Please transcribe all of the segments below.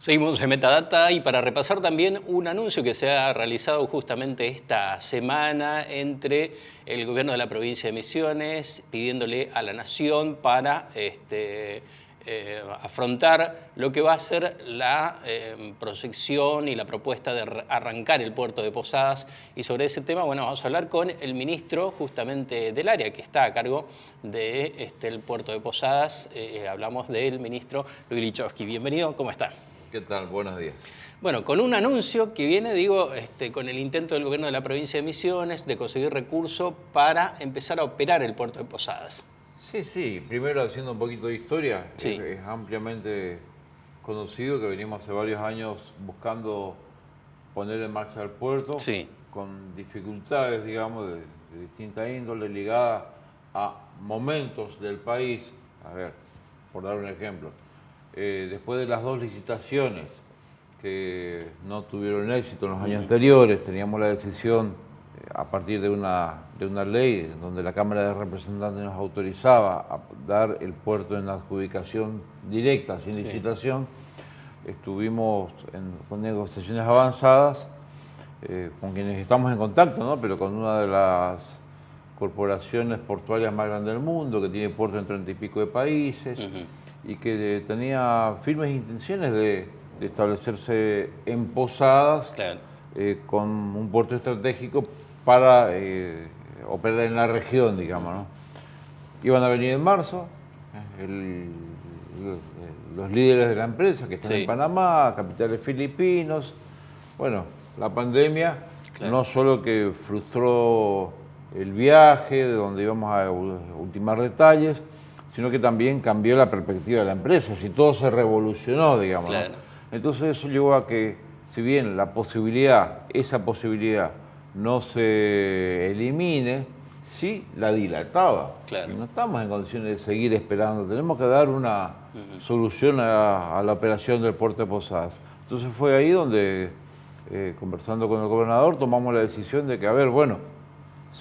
Seguimos en Metadata y para repasar también un anuncio que se ha realizado justamente esta semana entre el gobierno de la provincia de Misiones pidiéndole a la Nación para afrontar lo que va a ser la proyección y la propuesta de arrancar el puerto de Posadas. Y sobre ese tema, bueno, vamos a hablar con el ministro justamente del área que está a cargo de el puerto de Posadas. Hablamos del ministro Luis Lichowski. Bienvenido, ¿cómo está? ¿Qué tal? Buenos días. Bueno, con un anuncio que viene, con el intento del gobierno de la provincia de Misiones de conseguir recursos para empezar a operar el puerto de Posadas. Sí. Primero haciendo un poquito de historia. Sí. Es ampliamente conocido que venimos hace varios años buscando poner en marcha el puerto. Sí. Con dificultades, digamos, de distinta índole ligadas a momentos del país. A ver, por dar un ejemplo. Después de las dos licitaciones que no tuvieron éxito en los años anteriores, teníamos la decisión, a partir de una ley donde la Cámara de Representantes nos autorizaba a dar el puerto en adjudicación directa, sin licitación. Estuvimos con negociaciones avanzadas, con quienes estamos en contacto, ¿no? Pero con una de las corporaciones portuarias más grandes del mundo, que tiene puerto en 30 y pico de países. Y que tenía firmes intenciones de establecerse en Posadas, Claro. Con un puerto estratégico para operar en la región, digamos, ¿no? Iban a venir en marzo, los líderes de la empresa que están en Panamá, capitales filipinos. Bueno, la pandemia no solo que frustró el viaje, de donde íbamos a ultimar detalles, sino que también cambió la perspectiva de la empresa, si todo se revolucionó, digamos. Claro. ¿No? Entonces eso llevó a que, si bien esa posibilidad no se elimine, sí la dilataba. Claro. Y no estamos en condiciones de seguir esperando, tenemos que dar una solución a la operación del puerto de Posadas. Entonces fue ahí donde, conversando con el gobernador, tomamos la decisión de que, a ver, bueno,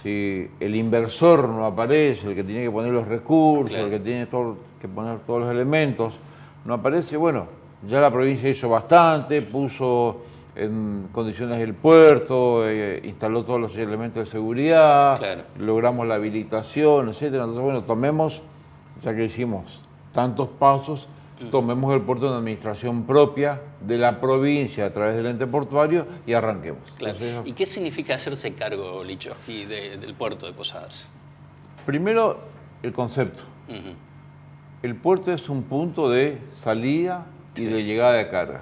si el inversor no aparece, el que tiene que poner los recursos, el que tiene que poner todos los elementos, no aparece, bueno, ya la provincia hizo bastante, puso en condiciones el puerto, instaló todos los elementos de seguridad, logramos la habilitación, etcétera. Entonces, bueno, tomemos, ya que hicimos tantos pasos, tomemos el puerto en administración propia de la provincia a través del ente portuario y arranquemos. Claro. Entonces, ¿y qué significa hacerse cargo, Lichowski, del puerto de Posadas? Primero, el concepto. El puerto es un punto de salida y de llegada de carga.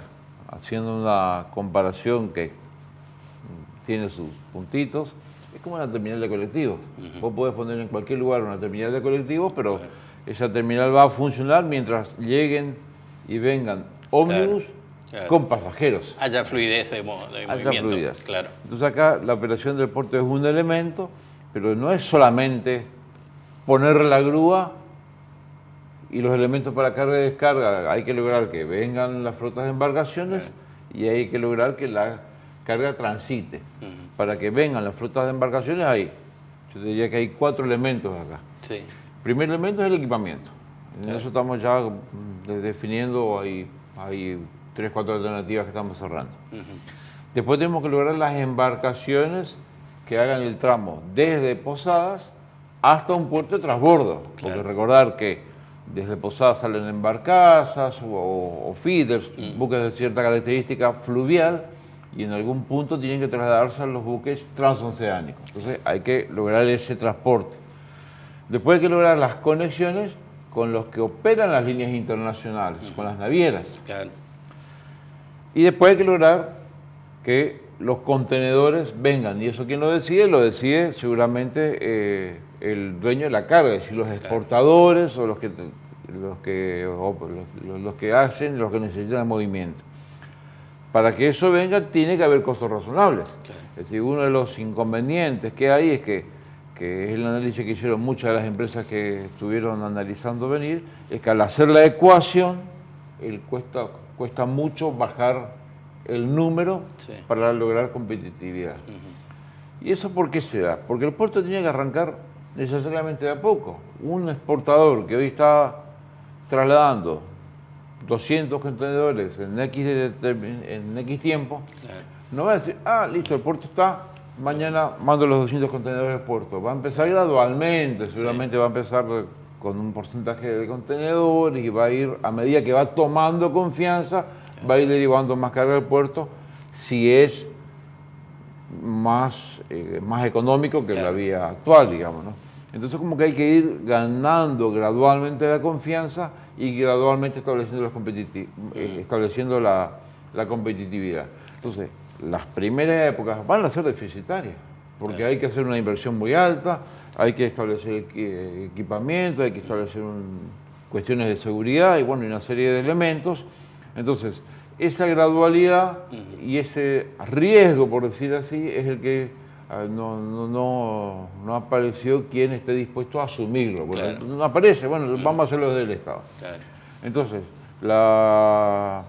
Haciendo una comparación que tiene sus puntitos, es como una terminal de colectivos. Vos podés poner en cualquier lugar una terminal de colectivos, pero esa terminal va a funcionar mientras lleguen y vengan ómnibus con pasajeros. Haya fluidez de movimiento. Fluidez. Claro. Entonces acá la operación del puerto es un elemento, pero no es solamente poner la grúa y los elementos para carga y descarga. Hay que lograr que vengan las flotas de embarcaciones y hay que lograr que la carga transite. Para que vengan las flotas de embarcaciones yo diría que hay 4 elementos acá. Sí. El primer elemento es el equipamiento. En eso estamos ya definiendo, hay 3, 4 alternativas que estamos cerrando. Después tenemos que lograr las embarcaciones que hagan el tramo desde Posadas hasta un puerto de transbordo. Porque recordar que desde Posadas salen en barcazas o feeders, buques de cierta característica fluvial, y en algún punto tienen que trasladarse a los buques transoceánicos. Entonces hay que lograr ese transporte. Después hay que lograr las conexiones con los que operan las líneas internacionales, con las navieras. Claro. Y después hay que lograr que los contenedores vengan. ¿Y eso quién lo decide? Lo decide seguramente el dueño de la carga, es decir, los exportadores o los que necesitan movimiento. Para que eso venga tiene que haber costos razonables. Es decir, uno de los inconvenientes que hay es que es el análisis que hicieron muchas de las empresas que estuvieron analizando venir, es que al hacer la ecuación, cuesta mucho bajar el número para lograr competitividad. ¿Y eso por qué se da? Porque el puerto tiene que arrancar necesariamente de a poco. Un exportador que hoy está trasladando 200 contenedores en X tiempo, Claro. no va a decir, listo, el puerto está, mañana mando los 200 contenedores al puerto. Va a empezar gradualmente, seguramente va a empezar con un porcentaje de contenedores y va a ir, a medida que va tomando confianza, va a ir derivando más carga al puerto, si es más económico que la vía actual, digamos, ¿no? Entonces como que hay que ir ganando gradualmente la confianza y gradualmente estableciendo la competitividad. Entonces, las primeras épocas van a ser deficitarias, porque hay que hacer una inversión muy alta, hay que establecer equipamiento, hay que establecer cuestiones de seguridad y bueno, una serie de elementos. Entonces, esa gradualidad y ese riesgo, por decir así, es el que no apareció quien esté dispuesto a asumirlo. Claro. No aparece, bueno, vamos a hacerlo desde el Estado. Claro. Entonces, la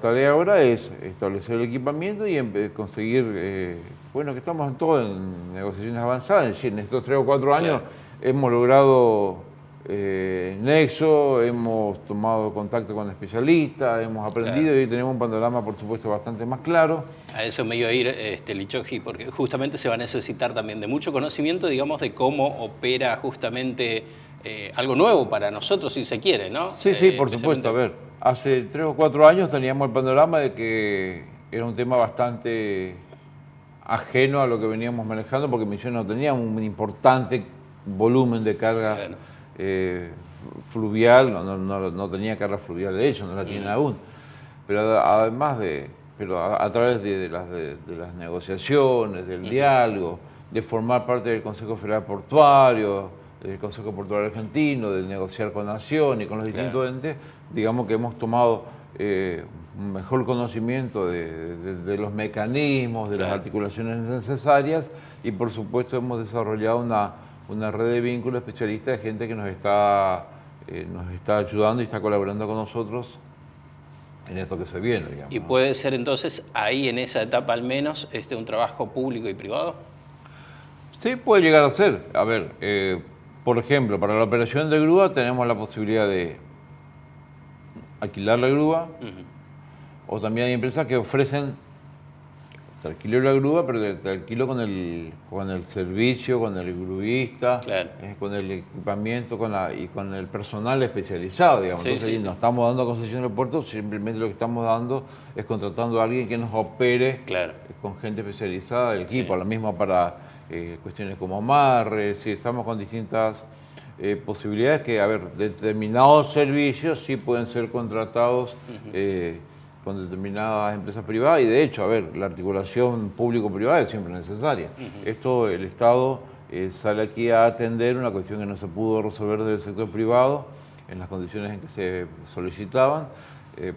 tarea ahora es establecer el equipamiento y conseguir, bueno, que estamos en todo en negociaciones avanzadas, en estos 3 o 4 años hemos logrado nexo, hemos tomado contacto con especialistas, hemos aprendido y tenemos un panorama, por supuesto, bastante más claro. A eso me iba a ir, Lichoji, porque justamente se va a necesitar también de mucho conocimiento, digamos, de cómo opera justamente algo nuevo para nosotros, si se quiere, ¿no? Sí, sí, por supuesto. A ver, hace 3 o 4 años teníamos el panorama de que era un tema bastante ajeno a lo que veníamos manejando, porque Misiones no tenía un importante volumen de carga fluvial, no tenía carga fluvial de hecho, no la tiene aún. Pero además a través de las negociaciones, del diálogo, de formar parte del Consejo Federal Portuario, del Consejo Portuario Argentino, de negociar con Nación y con los distintos entes, digamos que hemos tomado un mejor conocimiento de los mecanismos, de las articulaciones necesarias y por supuesto hemos desarrollado una red de vínculos especialistas de gente que nos está ayudando y está colaborando con nosotros en esto que se viene, digamos. ¿Y puede ser entonces ahí en esa etapa al menos un trabajo público y privado? Sí, puede llegar a ser. A ver, por ejemplo, para la operación de grúa tenemos la posibilidad de alquilar la grúa o también hay empresas que ofrecen te alquilo la grúa, pero te alquilo con el servicio, con el gruista, con el equipamiento y con el personal especializado, digamos. Entonces, no estamos dando concesión al puerto, simplemente lo que estamos dando es contratando a alguien que nos opere con gente especializada del equipo, lo mismo para cuestiones como amarres, estamos con distintas posibilidades que, a ver, determinados servicios sí pueden ser contratados con determinadas empresas privadas y de hecho, a ver, la articulación público-privada es siempre necesaria. Esto el Estado sale aquí a atender una cuestión que no se pudo resolver desde el sector privado en las condiciones en que se solicitaban,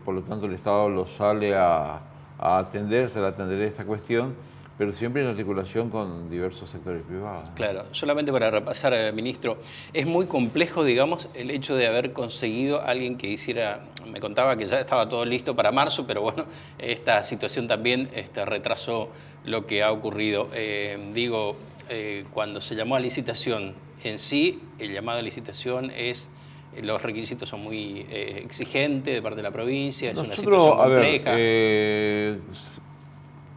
por lo tanto el Estado lo sale a atender, sale a atender esta cuestión, pero siempre en articulación con diversos sectores privados. Claro, solamente para repasar, ministro, es muy complejo, digamos, el hecho de haber conseguido a alguien que hiciera, me contaba que ya estaba todo listo para marzo, pero bueno, esta situación también retrasó lo que ha ocurrido. Cuando se llamó a licitación en sí, el llamado a licitación los requisitos son muy exigentes de parte de la provincia, es una situación compleja.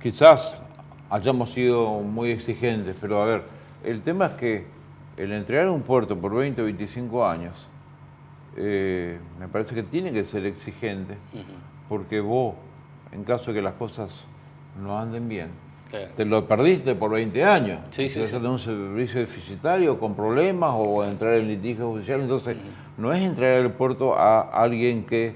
Quizás hayamos sido muy exigentes, pero a ver, el tema es que el entregar un puerto por 20 o 25 años, me parece que tiene que ser exigente, porque vos, en caso de que las cosas no anden bien, te lo perdiste por 20 años. Si vas a tener un servicio deficitario con problemas o entrar en litigio judicial, entonces no es entregar el puerto a alguien que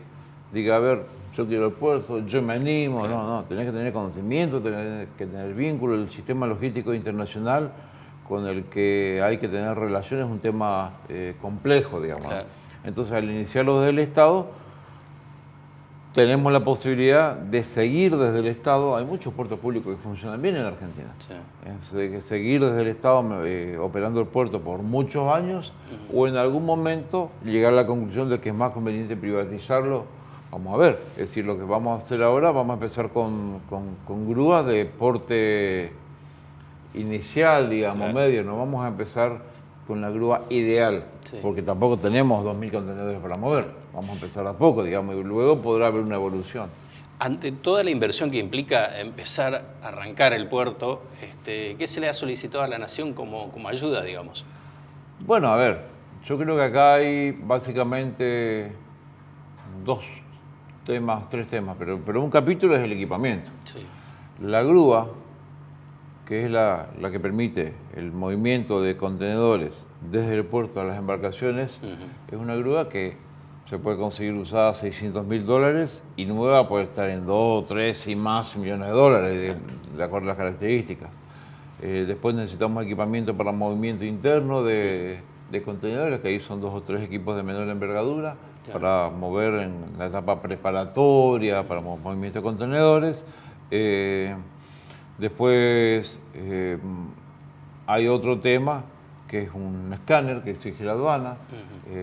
diga, a ver, yo quiero el puerto, yo me animo, no, tenés que tener conocimiento, tenés que tener vínculo, el sistema logístico internacional con el que hay que tener relaciones es un tema complejo, digamos. Entonces, al iniciarlo desde el Estado, tenemos la posibilidad de seguir desde el Estado, hay muchos puertos públicos que funcionan bien en Argentina, seguir desde el Estado operando el puerto por muchos años o en algún momento llegar a la conclusión de que es más conveniente privatizarlo. Vamos a ver, es decir, lo que vamos a hacer ahora, vamos a empezar con grúas de porte inicial, digamos, medio, no vamos a empezar con la grúa ideal, Sí. porque tampoco tenemos 2.000 contenedores para mover. Vamos a empezar a poco, digamos, y luego podrá haber una evolución. Ante toda la inversión que implica empezar a arrancar el puerto, ¿qué se le ha solicitado a la Nación como ayuda, digamos? Bueno, a ver, yo creo que acá hay básicamente tres temas, pero un capítulo es el equipamiento. Sí. La grúa, que es la que permite el movimiento de contenedores desde el puerto a las embarcaciones, es una grúa que se puede conseguir usada a $600.000 y nueva puede estar en 2, 3 y más millones de dólares, de acuerdo a las características. Después necesitamos equipamiento para movimiento interno de contenedores, que ahí son 2 o 3 equipos de menor envergadura, Claro. para mover en la etapa preparatoria, para movimiento de contenedores. Después hay otro tema que es un escáner que exige la aduana,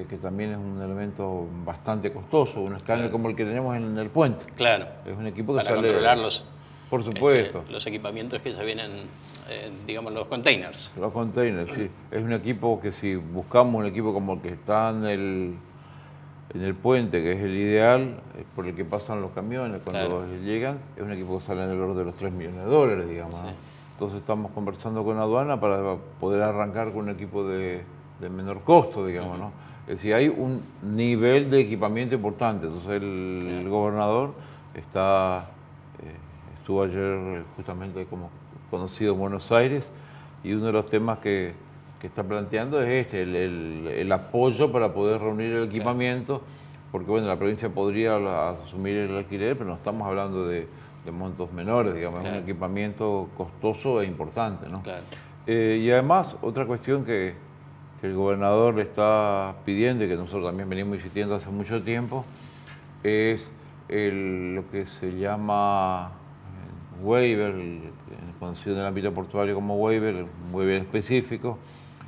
que también es un elemento bastante costoso, un escáner como el que tenemos en el puente. Claro. Es un equipo que para sale... controlar por supuesto. los equipamientos que ya vienen, digamos, los containers. Los containers, sí. Es un equipo que si buscamos un equipo como el que está en el puente, que es el ideal, es por el que pasan los camiones cuando llegan, es un equipo que sale en el orden de los $3 millones, digamos. Sí. ¿no? Entonces estamos conversando con aduana para poder arrancar con un equipo de menor costo, digamos, ¿no? Es decir, hay un nivel de equipamiento importante. Entonces el gobernador estuvo ayer justamente como conocido en Buenos Aires, y uno de los temas que está planteando es el apoyo para poder reunir el equipamiento, porque bueno, la provincia podría asumir el alquiler, pero no estamos hablando de montos menores, digamos, es un equipamiento costoso e importante, ¿no? Claro. Y además, otra cuestión que el gobernador le está pidiendo y que nosotros también venimos insistiendo hace mucho tiempo, es lo que se llama waiver, conocido en el ámbito portuario como waiver, un waiver específico.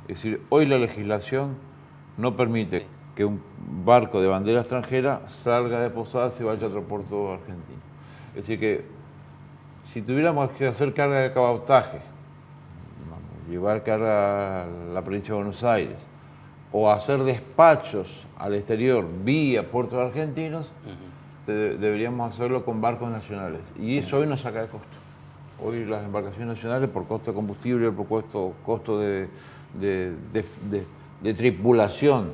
Es decir, hoy la legislación no permite que un barco de bandera extranjera salga de Posadas y vaya a otro puerto argentino. Es decir que si tuviéramos que hacer carga de cabotaje, llevar carga a la provincia de Buenos Aires, o hacer despachos al exterior vía puertos argentinos, deberíamos hacerlo con barcos nacionales. Y eso hoy nos saca de costo. Hoy las embarcaciones nacionales, por costo de combustible, por costo de tripulación,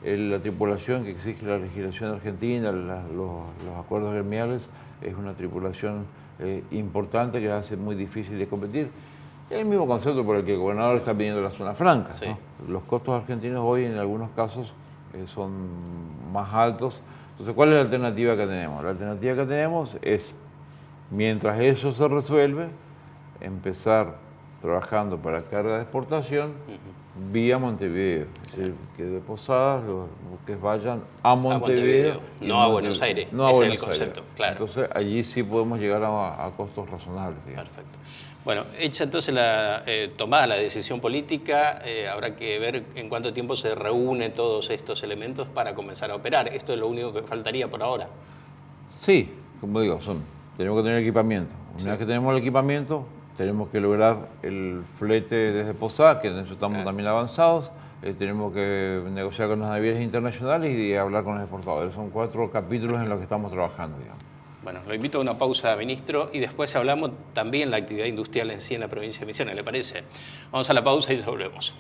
la tripulación que exige la legislación argentina, los acuerdos gremiales, es una tripulación importante que hace muy difícil de competir. Es el mismo concepto por el que el gobernador está pidiendo la zona franca, ¿no? Los costos argentinos hoy en algunos casos son más altos. Entonces, ¿cuál es la alternativa que tenemos? La alternativa que tenemos es, mientras eso se resuelve, empezar trabajando para carga de exportación vía Montevideo. Es decir, que de Posadas los buques vayan a Montevideo. No a Buenos Aires. No a Ese Buenos es el concepto, Aires. claro. Entonces, allí sí podemos llegar a costos razonables, digamos. Perfecto. Bueno, hecha entonces tomada la decisión política, habrá que ver en cuánto tiempo se reúnen todos estos elementos para comenzar a operar. Esto es lo único que faltaría por ahora. Sí, como digo, tenemos que tener equipamiento. Una vez que tenemos el equipamiento, tenemos que lograr el flete desde Posadas, que en eso estamos también avanzados. Tenemos que negociar con las navieras internacionales y hablar con los exportadores. Son 4 capítulos en los que estamos trabajando, digamos. Bueno, lo invito a una pausa, ministro, y después hablamos también de la actividad industrial en sí en la provincia de Misiones, ¿le parece? Vamos a la pausa y ya volvemos.